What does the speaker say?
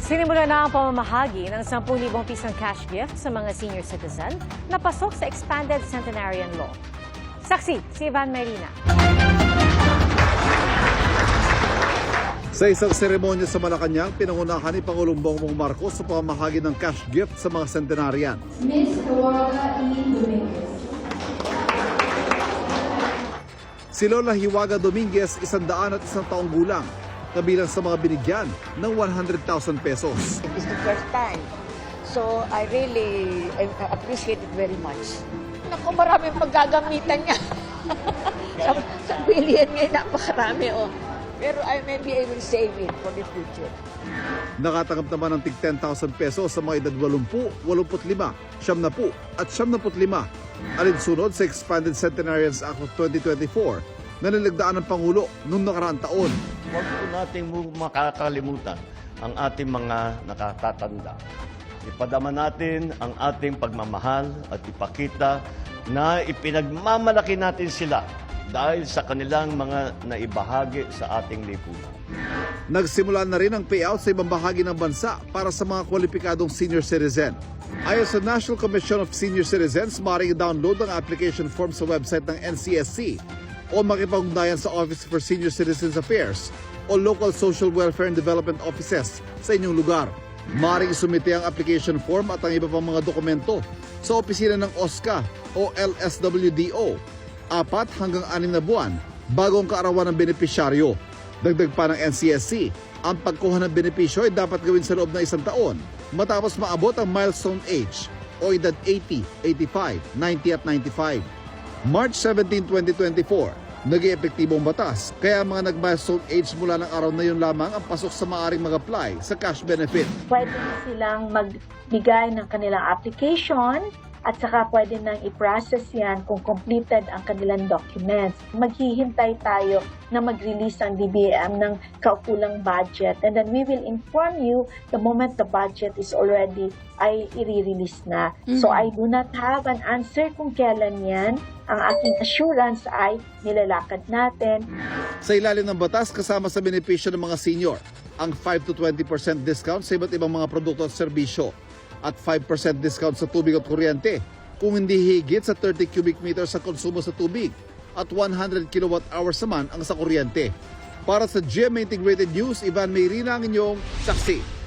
Sinimula na ang pamamahagi ng 10,000 pisong cash gift sa mga senior citizen na pasok sa Expanded Centenarian Law. Saksi, si Ivan Marina. Sa isang seremonya sa Malacanang, pinangunahan ni Pangulong Bongbong Marcos sa pamamahagi ng cash gift sa mga centenarian. Ms. Hiwaga E. Dominguez. Si Lola Hiwaga Dominguez, 101 taong gulang, kabilang sa mga binigyan ng 100,000 pesos. It's the first time. So I really appreciate it very much. Naku, maraming paggagamitan niya. sa billion ngayon, napakarami. Oh. Pero maybe I will save it for the future. Nakatanggap naman ng tig 10,000 pesos sa mga edad 80, 85, 70 at 75. Alinsunod sa Expanded Centenarians Act of 2024 na nilagdaan ng Pangulo noong nakaraang taon. Huwag po nating makakalimutan ang ating mga nakatatanda. Ipadama natin ang ating pagmamahal at ipakita na ipinagmamalaki natin sila dahil sa kanilang mga naibahagi sa ating lipunan. Nagsimula na rin ang payout sa ibang bahagi ng bansa para sa mga kwalipikadong senior citizen. Ayon sa National Commission of Senior Citizens, maaaring i-download ang application form sa website ng NCSC o makipag-ugnayan sa Office for Senior Citizens Affairs o local social welfare and development offices sa inyong lugar. Maaaring isumite ang application form at ang iba pang mga dokumento sa opisina ng OSCA o LSWDO 4 hanggang 6 na buwan bago ang kaarawan ng benepisyaryo. Dagdag pa ng NCSC, ang pagkuha ng benepisyo ay dapat gawin sa loob ng 1 taon matapos maabot ang milestone age o edad 80, 85, 90 at 95. March 17, 2024, naging epektibong batas kaya ang mga nag-milestone age mula ng araw na yun lamang ang pasok sa maaaring mag-apply sa cash benefit. Pwede na silang magbigay ng kanilang application at saka pwede nang i-process yan kung completed ang kanilang documents. Maghihintay tayo na mag-release ang DBM ng kaukulang budget and then we will inform you the moment the budget is already ay i-release na. So I do not have an answer kung kailan yan. Ang aking assurance ay nilalakad natin. Sa ilalim ng batas, kasama sa benepisyo ng mga senior, ang 5 to 20% discount sa iba't ibang mga produkto at serbisyo at 5% discount sa tubig at kuryente kung hindi higit sa 30 cubic meters sa konsumo sa tubig at 100 kilowatt hours naman ang sa kuryente. Para sa GMA Integrated News, Ivan Mayrina ang inyong saksi.